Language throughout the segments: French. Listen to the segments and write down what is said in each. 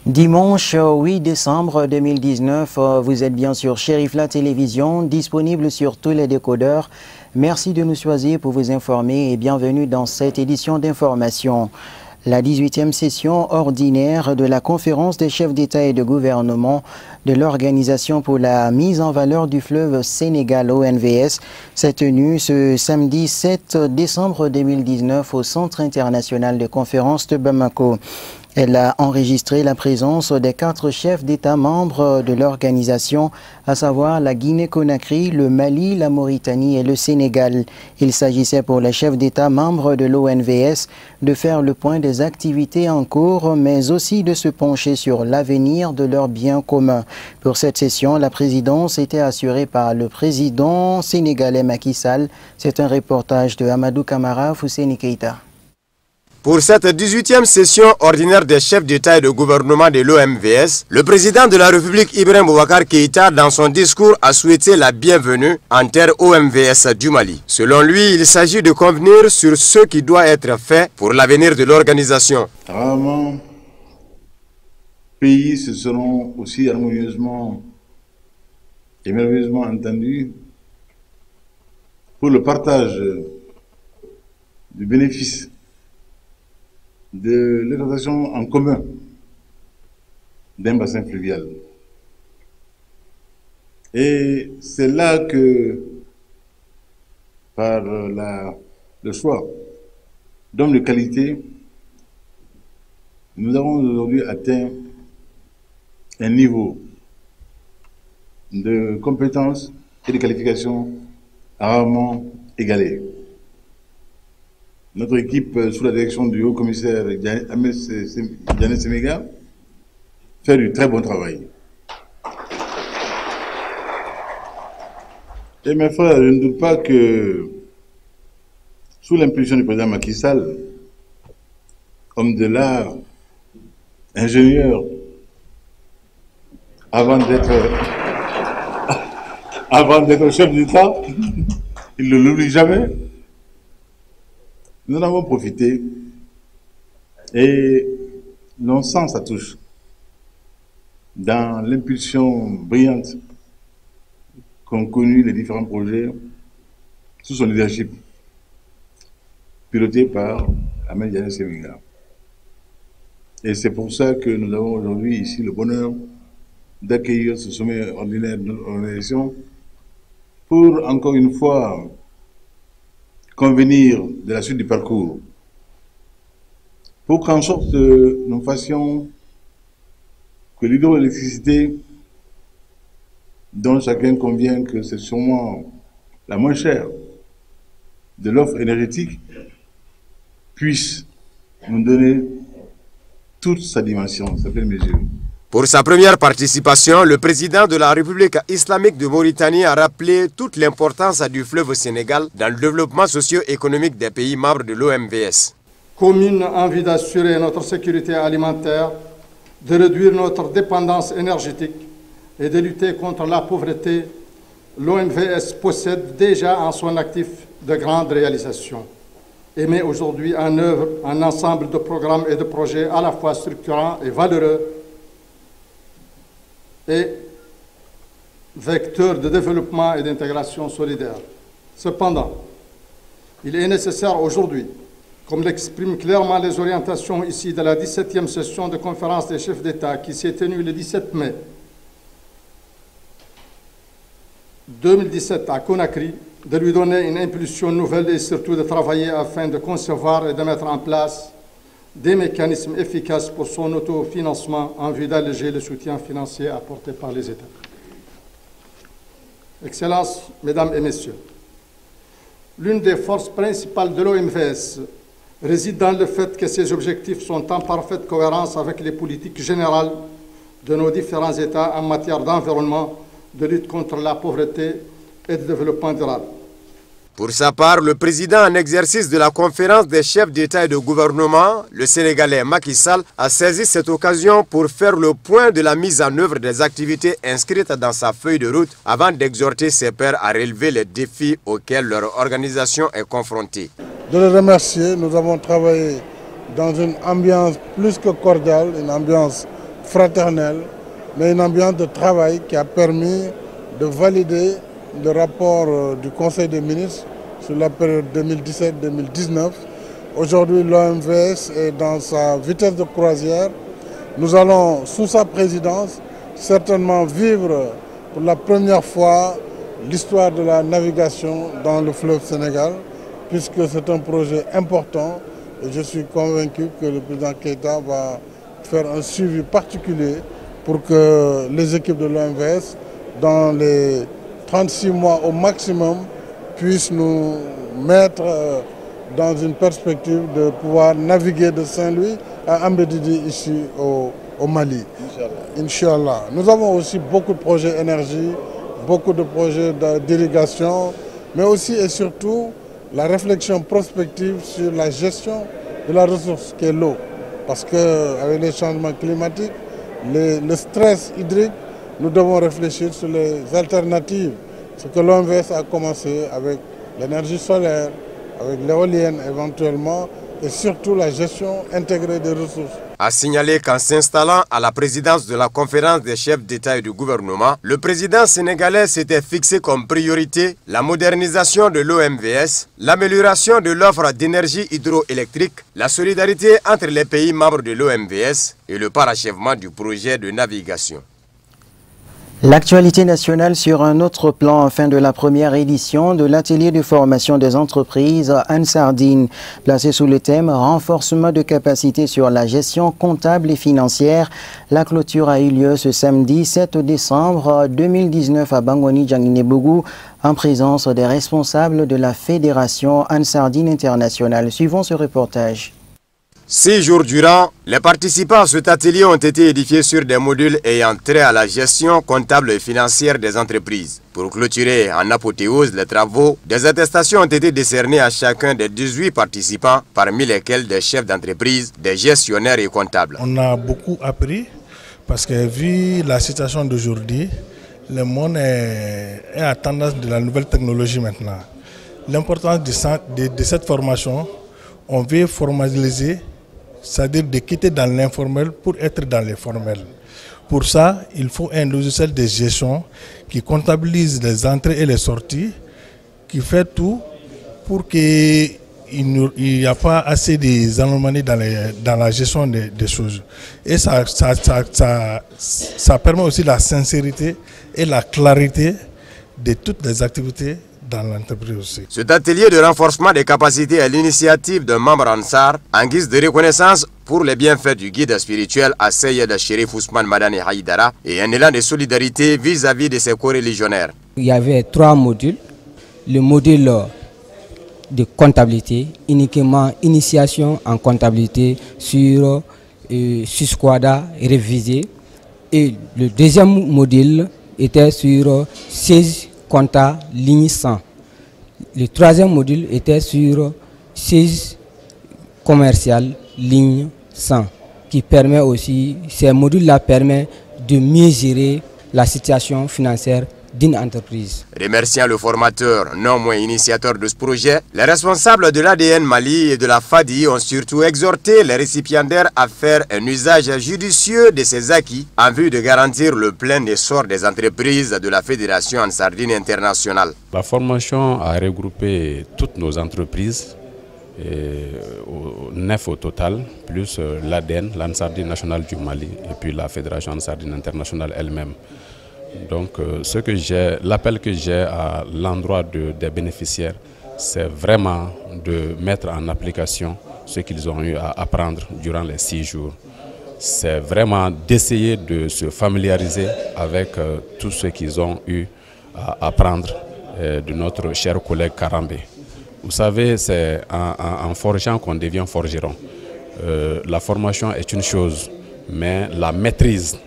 Dimanche 8 décembre 2019, vous êtes bien sur Chérif La Télévision, disponible sur tous les décodeurs. Merci de nous choisir pour vous informer et bienvenue dans cette édition d'information. La 18e session ordinaire de la conférence des chefs d'État et de gouvernement de l'Organisation pour la mise en valeur du fleuve Sénégal ONVS s'est tenue ce samedi 7 décembre 2019 au Centre international de conférences de Bamako. Elle a enregistré la présence des 4 chefs d'État membres de l'organisation, à savoir la Guinée-Conakry, le Mali, la Mauritanie et le Sénégal. Il s'agissait pour les chefs d'État membres de l'ONVS de faire le point des activités en cours, mais aussi de se pencher sur l'avenir de leurs biens communs. Pour cette session, la présidence était assurée par le président sénégalais Macky Sall. C'est un reportage de Amadou Camara, Fousseni Keïta. Pour cette 18e session ordinaire des chefs d'État et de gouvernement de l'OMVS, le président de la République Ibrahim Boubacar Keïta, dans son discours, a souhaité la bienvenue en terre OMVS du Mali. Selon lui, il s'agit de convenir sur ce qui doit être fait pour l'avenir de l'organisation. Rarement, pays se seront aussi harmonieusement et merveilleusement entendus pour le partage du bénéfice de l'exploitation en commun d'un bassin fluvial. Et c'est là que, par le choix d'hommes de qualité, nous avons aujourd'hui atteint un niveau de compétences et de qualification rarement égalé. Notre équipe, sous la direction du haut-commissaire Ahmed Diané Séméga, fait du très bon travail. Et mes frères, je ne doute pas que, sous l'impulsion du président Macky Sall, homme de l'art, ingénieur, avant d'être chef d'État, il ne l'oublie jamais. Nous en avons profité et l'on sent sa touche dans l'impulsion brillante qu'ont connu les différents projets sous son leadership, piloté par Ahmed Diané Séméga. Et c'est pour ça que nous avons aujourd'hui ici le bonheur d'accueillir ce sommet ordinaire de notre organisation pour, encore une fois, convenir de la suite du parcours, pour qu'en sorte nous fassions que l'hydroélectricité, dont chacun convient que c'est sûrement la moins chère de l'offre énergétique, puisse nous donner toute sa dimension, sa pleine mesure. Pour sa première participation, le président de la République islamique de Mauritanie a rappelé toute l'importance du fleuve Sénégal dans le développement socio-économique des pays membres de l'OMVS. Commune en vue d'assurer notre sécurité alimentaire, de réduire notre dépendance énergétique et de lutter contre la pauvreté, l'OMVS possède déjà en son actif de grandes réalisations et met aujourd'hui en œuvre un ensemble de programmes et de projets à la fois structurants et valeureux et vecteur de développement et d'intégration solidaire. Cependant, il est nécessaire aujourd'hui, comme l'expriment clairement les orientations ici de la 17e session de conférence des chefs d'État qui s'est tenue le 17 mai 2017 à Conakry, de lui donner une impulsion nouvelle et surtout de travailler afin de concevoir et de mettre en place des mécanismes efficaces pour son autofinancement en vue d'alléger le soutien financier apporté par les États. Excellences, Mesdames et Messieurs, l'une des forces principales de l'OMVS réside dans le fait que ses objectifs sont en parfaite cohérence avec les politiques générales de nos différents États en matière d'environnement, de lutte contre la pauvreté et de développement durable. Pour sa part, le président en exercice de la conférence des chefs d'État et de gouvernement, le Sénégalais Macky Sall, a saisi cette occasion pour faire le point de la mise en œuvre des activités inscrites dans sa feuille de route avant d'exhorter ses pairs à relever les défis auxquels leur organisation est confrontée. De le remercier, nous avons travaillé dans une ambiance plus que cordiale, une ambiance fraternelle, mais une ambiance de travail qui a permis de valider le rapport du Conseil des ministres sur la période 2017-2019. Aujourd'hui, l'OMVS est dans sa vitesse de croisière. Nous allons, sous sa présidence, certainement vivre pour la première fois l'histoire de la navigation dans le fleuve Sénégal, puisque c'est un projet important et je suis convaincu que le président Keïta va faire un suivi particulier pour que les équipes de l'OMVS, dans les 36 mois au maximum, puissent nous mettre dans une perspective de pouvoir naviguer de Saint-Louis à Ambedidi ici au Mali. Inch'Allah. Nous avons aussi beaucoup de projets énergie, beaucoup de projets d'irrigation, mais aussi et surtout la réflexion prospective sur la gestion de la ressource qu'est l'eau. Parce qu'avec les changements climatiques, le stress hydrique, nous devons réfléchir sur les alternatives. Ce que l'OMVS a commencé avec l'énergie solaire, avec l'éolienne éventuellement, et surtout la gestion intégrée des ressources. A signalé qu'en s'installant à la présidence de la conférence des chefs d'État et du gouvernement, le président sénégalais s'était fixé comme priorité la modernisation de l'OMVS, l'amélioration de l'offre d'énergie hydroélectrique, la solidarité entre les pays membres de l'OMVS et le parachèvement du projet de navigation. L'actualité nationale sur un autre plan, fin de la première édition de l'atelier de formation des entreprises Ansardine, placé sous le thème renforcement de capacité sur la gestion comptable et financière. La clôture a eu lieu ce samedi 7 décembre 2019 à Bangoni, Djanguinebougou, en présence des responsables de la Fédération Ansardine internationale. Suivons ce reportage. 6 jours durant, les participants à cet atelier ont été édifiés sur des modules ayant trait à la gestion comptable et financière des entreprises. Pour clôturer en apothéose les travaux, des attestations ont été décernées à chacun des 18 participants, parmi lesquels des chefs d'entreprise, des gestionnaires et comptables. On a beaucoup appris parce que vu la situation d'aujourd'hui, le monde est à tendance de la nouvelle technologie maintenant. L'importance de cette formation, on veut formaliser, c'est-à-dire de quitter dans l'informel pour être dans le formel. Pour ça, il faut un logiciel de gestion qui comptabilise les entrées et les sorties, qui fait tout pour qu'il n'y a pas assez d'anomalies dans la gestion des choses. Et ça permet aussi la sincérité et la clarité de toutes les activités dans l'entreprise aussi. Cet atelier de renforcement des capacités est l'initiative d'un membre Ansar en guise de reconnaissance pour les bienfaits du guide spirituel à Seyed Chérif Ousmane Madani Haïdara et un élan de solidarité vis-à-vis de ses co-religionnaires. Il y avait 3 modules. Le module de comptabilité, uniquement initiation en comptabilité sur Susquada révisé. Et le deuxième module était sur 16 compta ligne 100. Le troisième module était sur 16 commercial ligne 100, qui permet aussi, ces modules-là permettent de mieux gérer la situation financière d'une entreprise. Remerciant le formateur, non moins initiateur de ce projet, les responsables de l'ADN Mali et de la FADI ont surtout exhorté les récipiendaires à faire un usage judicieux de ces acquis en vue de garantir le plein essor des entreprises de la Fédération Ansardine internationale. La formation a regroupé toutes nos entreprises, 9 au total, plus l'ADN, l'Ansardine nationale du Mali, et puis la Fédération Ansardine internationale elle-même. Donc l'appel que j'ai à l'endroit des bénéficiaires, c'est vraiment de mettre en application ce qu'ils ont eu à apprendre durant les 6 jours. C'est vraiment d'essayer de se familiariser avec tout ce qu'ils ont eu à apprendre de notre cher collègue Karambé. Vous savez, c'est en forgeant qu'on devient forgeron. La formation est une chose, mais la maîtrise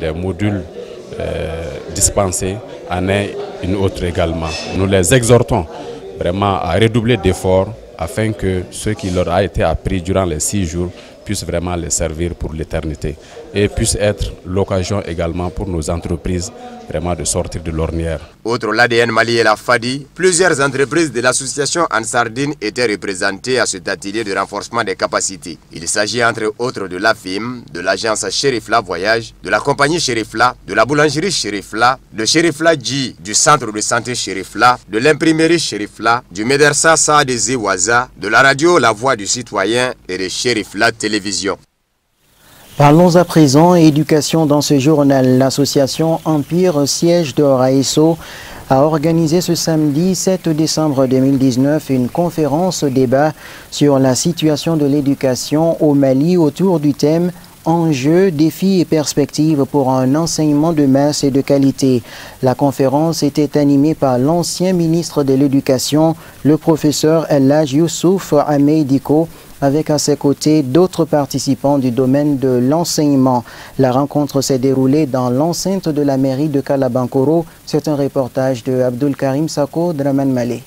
des modules dispensée en est une autre également. Nous les exhortons vraiment à redoubler d'efforts afin que ce qui leur a été appris durant les 6 jours puisse vraiment les servir pour l'éternité et puisse être l'occasion également pour nos entreprises vraiment de sortir de l'ornière. Outre l'ADN Mali et la FADI, plusieurs entreprises de l'association Ansardine étaient représentées à cet atelier de renforcement des capacités. Il s'agit entre autres de l'AFIM, de l'agence Sherifla Voyage, de la compagnie Sherifla, de la boulangerie Sherifla, de Sherifla G, du centre de santé Sherifla, de l'imprimerie Sherifla, du Médersa Saadezi Waza, de la radio La Voix du Citoyen et de Sherifla Télévision. Parlons à présent éducation dans ce journal. L'association Empire Siège de Raïso a organisé ce samedi 7 décembre 2019 une conférence débat sur la situation de l'éducation au Mali autour du thème Enjeux, défis et perspectives pour un enseignement de masse et de qualité. La conférence était animée par l'ancien ministre de l'Éducation, le professeur El Hadj Youssouf Ameidiko, avec à ses côtés d'autres participants du domaine de l'enseignement. La rencontre s'est déroulée dans l'enceinte de la mairie de Kalabankoro. C'est un reportage de Abdul Karim Sako Draman Malé.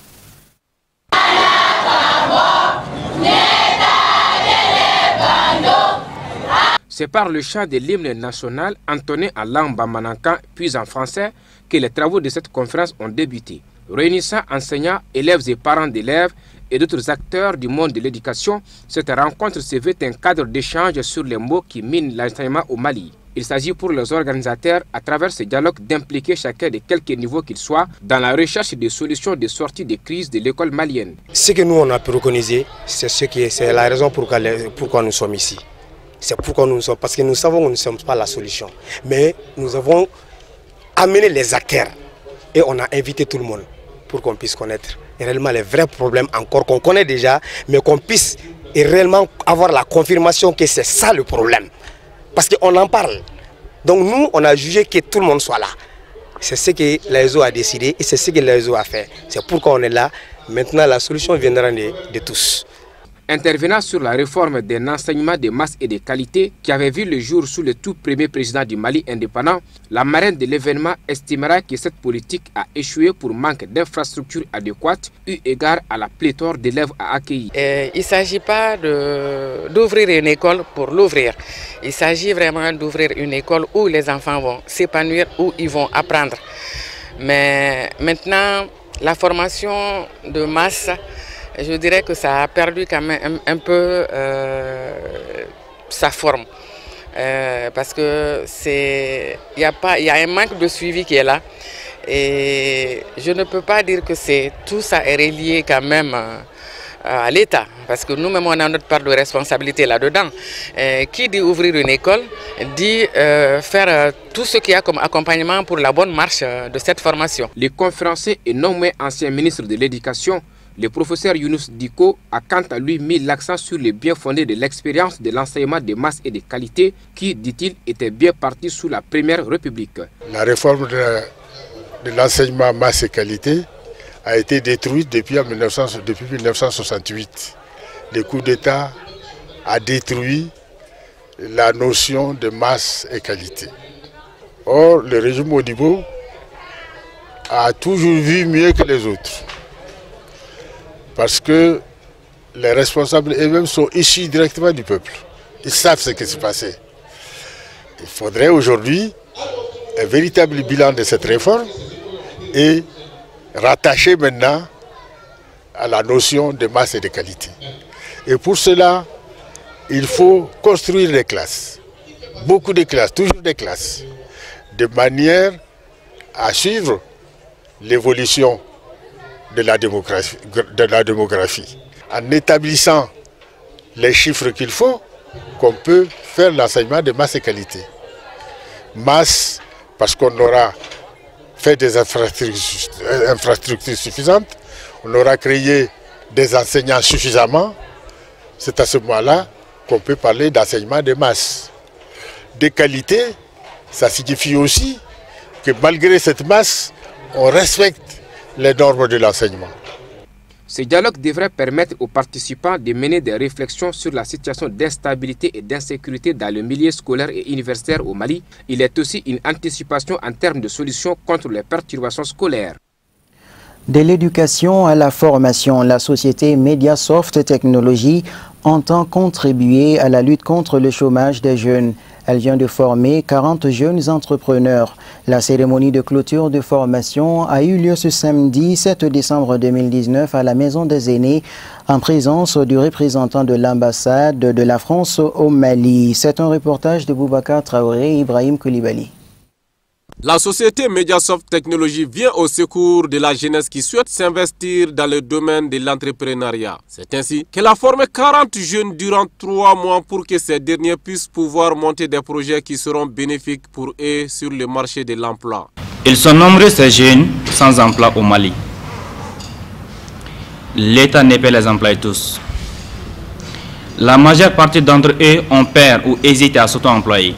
C'est par le chant de l'hymne national entonné en langue bamanankan puis en français que les travaux de cette conférence ont débuté. Réunissant enseignants, élèves et parents d'élèves et d'autres acteurs du monde de l'éducation, cette rencontre se veut un cadre d'échange sur les mots qui minent l'enseignement au Mali. Il s'agit pour les organisateurs, à travers ce dialogue, d'impliquer chacun de quelque niveau qu'il soit dans la recherche des solutions de sortie des crises de l'école malienne. Ce que nous on a préconisé, c'est la raison pourquoi nous sommes ici. C'est pourquoi nous sommes, parce que nous savons que nous ne sommes pas la solution. Mais nous avons amené les acteurs et on a invité tout le monde pour qu'on puisse connaître réellement les vrais problèmes encore qu'on connaît déjà, mais qu'on puisse réellement avoir la confirmation que c'est ça le problème. Parce qu'on en parle. Donc nous, on a jugé que tout le monde soit là. C'est ce que l'AESO a décidé et c'est ce que l'AESO a fait. C'est pourquoi on est là. Maintenant, la solution viendra de tous. Intervenant sur la réforme d'un enseignement de masse et de qualité qui avait vu le jour sous le tout premier président du Mali indépendant, la marraine de l'événement estimera que cette politique a échoué pour manque d'infrastructures adéquates eu égard à la pléthore d'élèves à accueillir. Il ne s'agit pas d'ouvrir une école pour l'ouvrir. Il s'agit vraiment d'ouvrir une école où les enfants vont s'épanouir, où ils vont apprendre. Mais maintenant, la formation de masse, je dirais que ça a perdu quand même un peu sa forme. Parce que il y a un manque de suivi qui est là. Et je ne peux pas dire que tout ça est relié quand même à l'État. Parce que nous-mêmes, on a notre part de responsabilité là-dedans. Qui dit ouvrir une école, dit faire tout ce qu'il y a comme accompagnement pour la bonne marche de cette formation. Les conférenciers et nommés anciens ministres de l'Éducation, le professeur Younous Diko a quant à lui mis l'accent sur le bien fondé de l'expérience de l'enseignement de masse et de qualité qui, dit-il, était bien parti sous la Première République. La réforme de l'enseignement masse et qualité a été détruite depuis 1968. Le coup d'État a détruit la notion de masse et qualité. Or, le régime Modibo a toujours vu mieux que les autres. Parce que les responsables eux-mêmes sont issus directement du peuple. Ils savent ce qui s'est passé. Il faudrait aujourd'hui un véritable bilan de cette réforme et rattacher maintenant à la notion de masse et de qualité. Et pour cela, il faut construire des classes. Beaucoup de classes, toujours des classes. De manière à suivre l'évolution de la démographie. En établissant les chiffres qu'il faut, qu'on peut faire l'enseignement de masse et qualité. Masse, parce qu'on aura fait des infrastructures suffisantes, on aura créé des enseignants suffisamment. C'est à ce moment-là qu'on peut parler d'enseignement de masse. De qualité, ça signifie aussi que malgré cette masse, on respecte les normes de l'enseignement. Ce dialogue devrait permettre aux participants de mener des réflexions sur la situation d'instabilité et d'insécurité dans le milieu scolaire et universitaire au Mali. Il est aussi une anticipation en termes de solutions contre les perturbations scolaires. De l'éducation à la formation, la société Mediasoft Technologies entend contribuer à la lutte contre le chômage des jeunes. Elle vient de former 40 jeunes entrepreneurs. La cérémonie de clôture de formation a eu lieu ce samedi 7 décembre 2019 à la Maison des Aînés en présence du représentant de l'ambassade de la France au Mali. C'est un reportage de Boubacar Traoré et Ibrahim Koulibaly. La société Mediasoft Technologies vient au secours de la jeunesse qui souhaite s'investir dans le domaine de l'entrepreneuriat. C'est ainsi qu'elle a formé 40 jeunes durant 3 mois pour que ces derniers puissent pouvoir monter des projets qui seront bénéfiques pour eux sur le marché de l'emploi. Ils sont nombreux ces jeunes sans emploi au Mali. L'État ne peut les employer tous. La majeure partie d'entre eux ont peur ou hésitent à s'auto-employer.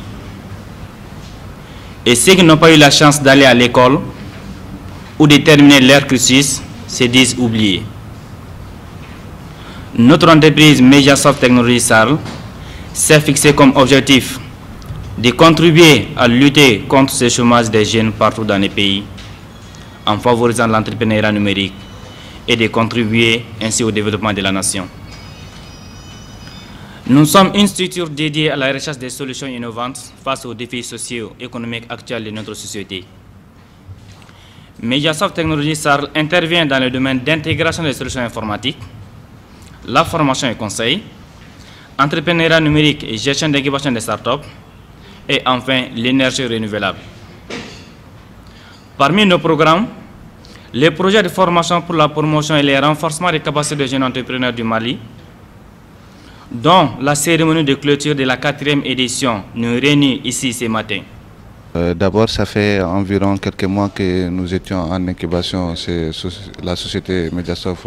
Et ceux qui n'ont pas eu la chance d'aller à l'école ou de terminer leur cursus se disent oubliés. Notre entreprise Mediasoft Technologies SARL s'est fixée comme objectif de contribuer à lutter contre ce chômage des jeunes partout dans les pays en favorisant l'entrepreneuriat numérique et de contribuer ainsi au développement de la nation. Nous sommes une structure dédiée à la recherche des solutions innovantes face aux défis sociaux et économiques actuels de notre société. Mediasoft Technologies SARL intervient dans le domaine d'intégration des solutions informatiques, la formation et conseil, entrepreneuriat numérique et gestion d'incubation des startups, et enfin l'énergie renouvelable. Parmi nos programmes, les projets de formation pour la promotion et le renforcement des capacités des jeunes entrepreneurs du Mali, dont la cérémonie de clôture de la 4e édition nous réunit ici ce matin. D'abord, ça fait environ quelques mois que nous étions en incubation, c'est la société Mediasoft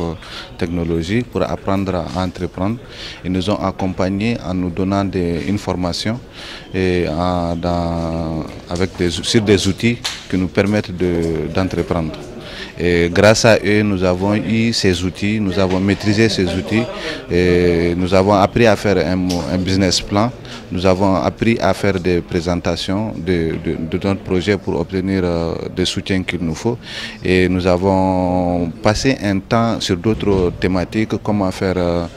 Technologies, pour apprendre à entreprendre. Ils nous ont accompagnés en nous donnant des informations et sur des outils qui nous permettent d'entreprendre. Et grâce à eux, nous avons eu ces outils, nous avons maîtrisé ces outils, et nous avons appris à faire un business plan, nous avons appris à faire des présentations de notre projet pour obtenir des soutiens qu'il nous faut. Et nous avons passé un temps sur d'autres thématiques, comment faire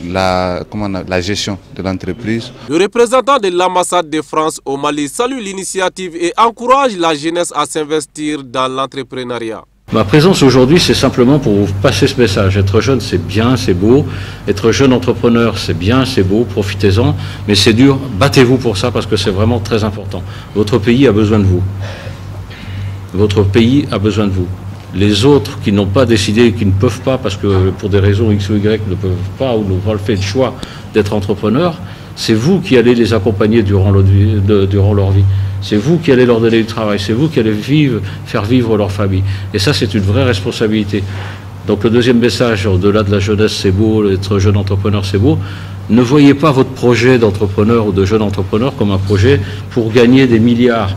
la gestion de l'entreprise. Le représentant de l'ambassade de France au Mali salue l'initiative et encourage la jeunesse à s'investir dans l'entrepreneuriat. Ma présence aujourd'hui, c'est simplement pour vous passer ce message. Être jeune, c'est bien, c'est beau. Être jeune entrepreneur, c'est bien, c'est beau, profitez-en. Mais c'est dur, battez-vous pour ça parce que c'est vraiment très important. Votre pays a besoin de vous. Votre pays a besoin de vous. Les autres qui n'ont pas décidé, qui ne peuvent pas, parce que pour des raisons X ou Y ne peuvent pas ou n'ont pas fait le choix d'être entrepreneurs, c'est vous qui allez les accompagner durant leur vie. C'est vous qui allez leur donner du travail, c'est vous qui allez faire vivre leur famille. Et ça, c'est une vraie responsabilité. Donc le deuxième message, au-delà de la jeunesse, c'est beau, être jeune entrepreneur, c'est beau. Ne voyez pas votre projet d'entrepreneur ou de jeune entrepreneur comme un projet pour gagner des milliards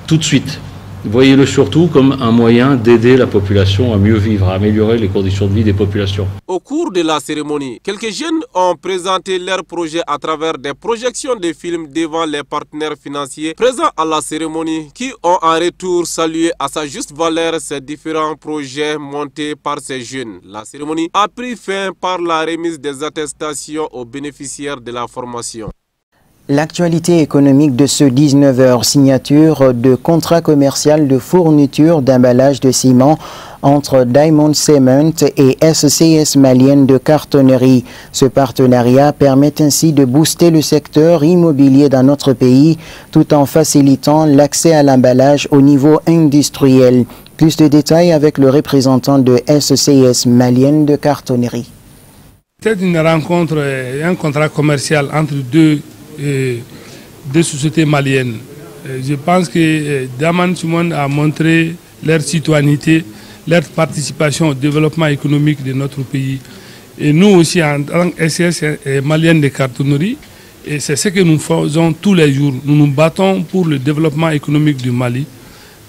tout de suite. Voyez-le surtout comme un moyen d'aider la population à mieux vivre, à améliorer les conditions de vie des populations. Au cours de la cérémonie, quelques jeunes ont présenté leurs projets à travers des projections de films devant les partenaires financiers présents à la cérémonie qui ont en retour salué à sa juste valeur ces différents projets montés par ces jeunes. La cérémonie a pris fin par la remise des attestations aux bénéficiaires de la formation. L'actualité économique de ce 19h, signature de contrat commercial de fourniture d'emballage de ciment entre Diamond Cement et SCS Malienne de cartonnerie. Ce partenariat permet ainsi de booster le secteur immobilier dans notre pays tout en facilitant l'accès à l'emballage au niveau industriel. Plus de détails avec le représentant de SCS Malienne de cartonnerie. C'est une rencontre, un contrat commercial entre deux sociétés maliennes. Je pense que Diamond Cement a montré leur citoyenneté, leur participation au développement économique de notre pays. Et nous aussi, en tant que SCS Malienne de cartonnerie, et c'est ce que nous faisons tous les jours. Nous nous battons pour le développement économique du Mali,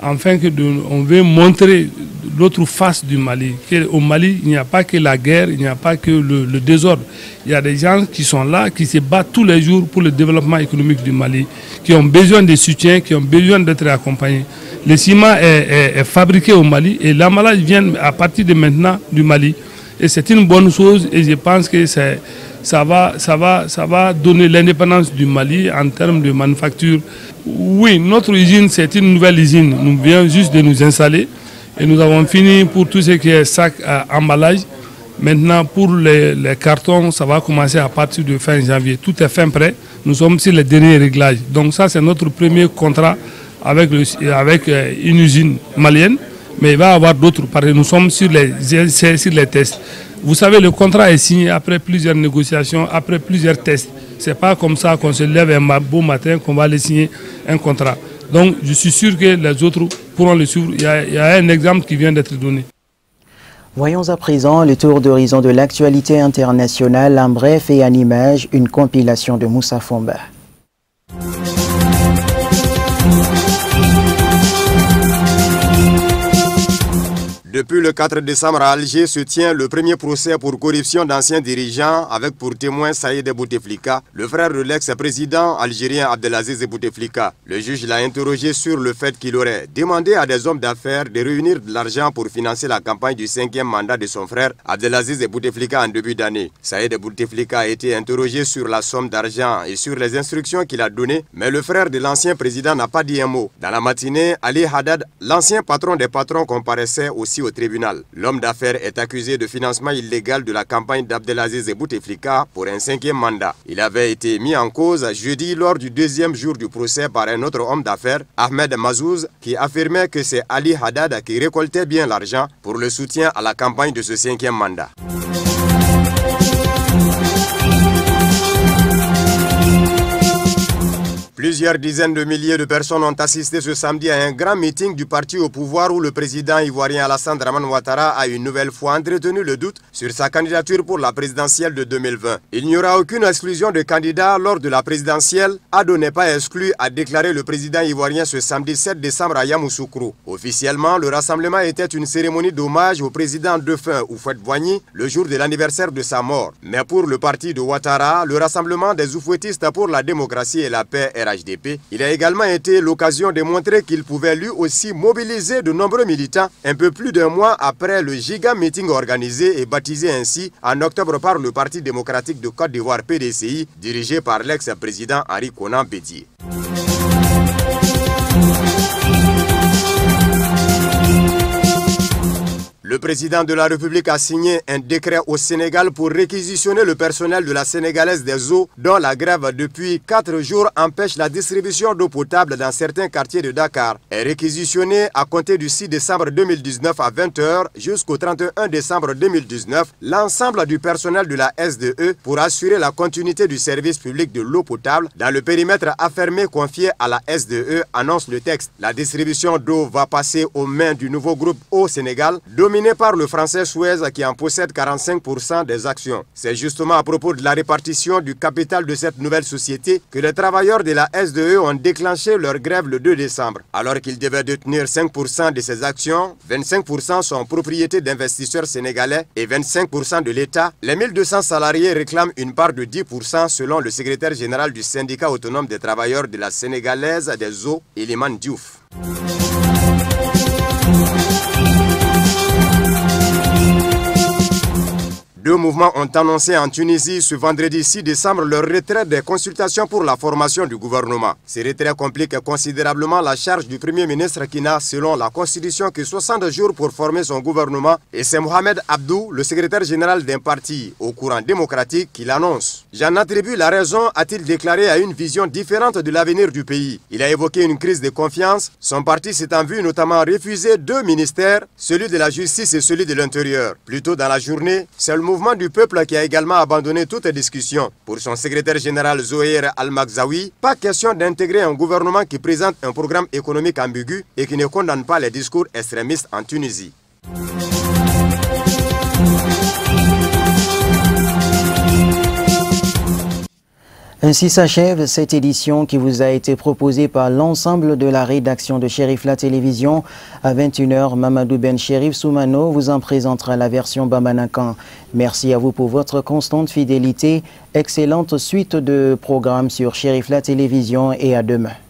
afin que on veut montrer l'autre face du Mali. Au Mali, il n'y a pas que la guerre, il n'y a pas que le désordre. Il y a des gens qui sont là, qui se battent tous les jours pour le développement économique du Mali, qui ont besoin de soutien, qui ont besoin d'être accompagnés. Le ciment est fabriqué au Mali et l'emballage vient à partir de maintenant du Mali. Et c'est une bonne chose et je pense que ça va donner l'indépendance du Mali en termes de manufacture. Oui, notre usine, c'est une nouvelle usine. Nous venons juste de nous installer et nous avons fini pour tout ce qui est sac à emballage. Maintenant, pour les cartons, ça va commencer à partir de fin janvier. Tout est fin prêt. Nous sommes sur les derniers réglages. Donc ça, c'est notre premier contrat avec une usine malienne. Mais il va y avoir d'autres, parce que nous sommes sur les tests. Vous savez, le contrat est signé après plusieurs négociations, après plusieurs tests. Ce n'est pas comme ça qu'on se lève un beau matin qu'on va aller signer un contrat. Donc, je suis sûr que les autres pourront le suivre. Il y a un exemple qui vient d'être donné. Voyons à présent le tour d'horizon de l'actualité internationale en bref et en images, une compilation de Moussa Fomba. Depuis le 4 décembre à Alger se tient le premier procès pour corruption d'anciens dirigeants avec pour témoin Saïd Bouteflika, le frère de l'ex-président algérien Abdelaziz Bouteflika. Le juge l'a interrogé sur le fait qu'il aurait demandé à des hommes d'affaires de réunir de l'argent pour financer la campagne du 5e mandat de son frère Abdelaziz Bouteflika en début d'année. Saïd Bouteflika a été interrogé sur la somme d'argent et sur les instructions qu'il a données, mais le frère de l'ancien président n'a pas dit un mot. Dans la matinée, Ali Haddad, l'ancien patron des patrons, comparaissait aussi au tribunal. L'homme d'affaires est accusé de financement illégal de la campagne d'Abdelaziz Bouteflika pour un 5e mandat. Il avait été mis en cause jeudi lors du deuxième jour du procès par un autre homme d'affaires, Ahmed Mazouz, qui affirmait que c'est Ali Haddad qui récoltait bien l'argent pour le soutien à la campagne de ce 5e mandat. Plusieurs dizaines de milliers de personnes ont assisté ce samedi à un grand meeting du parti au pouvoir où le président ivoirien Alassane Dramane Ouattara a une nouvelle fois entretenu le doute sur sa candidature pour la présidentielle de 2020. Il n'y aura aucune exclusion de candidats lors de la présidentielle. Ado n'est pas exclu, a déclaré le président ivoirien ce samedi 7 décembre à Yamoussoukro. Officiellement, le rassemblement était une cérémonie d'hommage au président défunt Houphouët-Boigny le jour de l'anniversaire de sa mort. Mais pour le parti de Ouattara, le rassemblement des Oufouettistes pour la démocratie et la paix RHDP, il a également été l'occasion de montrer qu'il pouvait lui aussi mobiliser de nombreux militants un peu plus d'un mois après le giga meeting organisé et baptisé ainsi en octobre par le Parti démocratique de Côte d'Ivoire PDCI, dirigé par l'ex-président Henri Konan Bédié. Le président de la République a signé un décret au Sénégal pour réquisitionner le personnel de la Sénégalaise des eaux dont la grève depuis 4 jours empêche la distribution d'eau potable dans certains quartiers de Dakar. Est réquisitionné à compter du 6 décembre 2019 à 20 h jusqu'au 31 décembre 2019 l'ensemble du personnel de la SDE pour assurer la continuité du service public de l'eau potable dans le périmètre affermé confié à la SDE, annonce le texte. La distribution d'eau va passer aux mains du nouveau groupe Eau Sénégal, dominé par le français Suez qui en possède 45% des actions. C'est justement à propos de la répartition du capital de cette nouvelle société que les travailleurs de la SDE ont déclenché leur grève le 2 décembre. Alors qu'ils devaient détenir 5% de ces actions, 25% sont propriété d'investisseurs sénégalais et 25% de l'État. Les 1200 salariés réclament une part de 10% selon le secrétaire général du syndicat autonome des travailleurs de la Sénégalaise des eaux, Eliman Diouf. Deux mouvements ont annoncé en Tunisie ce vendredi 6 décembre leur retrait des consultations pour la formation du gouvernement. Ces retraits compliquent considérablement la charge du Premier ministre qui n'a, selon la Constitution, que 60 jours pour former son gouvernement. Et c'est Mohamed Abdou, le secrétaire général d'un parti au courant démocratique, qui l'annonce. J'en attribue la raison, a-t-il déclaré, à une vision différente de l'avenir du pays. Il a évoqué une crise de confiance. Son parti s'est en vue notamment refuser 2 ministères, celui de la justice et celui de l'intérieur. Plus tôt dans la journée, c'est le mouvement du peuple qui a également abandonné toute discussion. Pour son secrétaire général Zohair Al-Maghzaoui, pas question d'intégrer un gouvernement qui présente un programme économique ambigu et qui ne condamne pas les discours extrémistes en Tunisie. Ainsi s'achève cette édition qui vous a été proposée par l'ensemble de la rédaction de Cherif La Télévision. À 21h, Mamadou Ben Cherif Soumano vous en présentera la version Bamanakan. Merci à vous pour votre constante fidélité. Excellente suite de programmes sur Cherif La Télévision et à demain.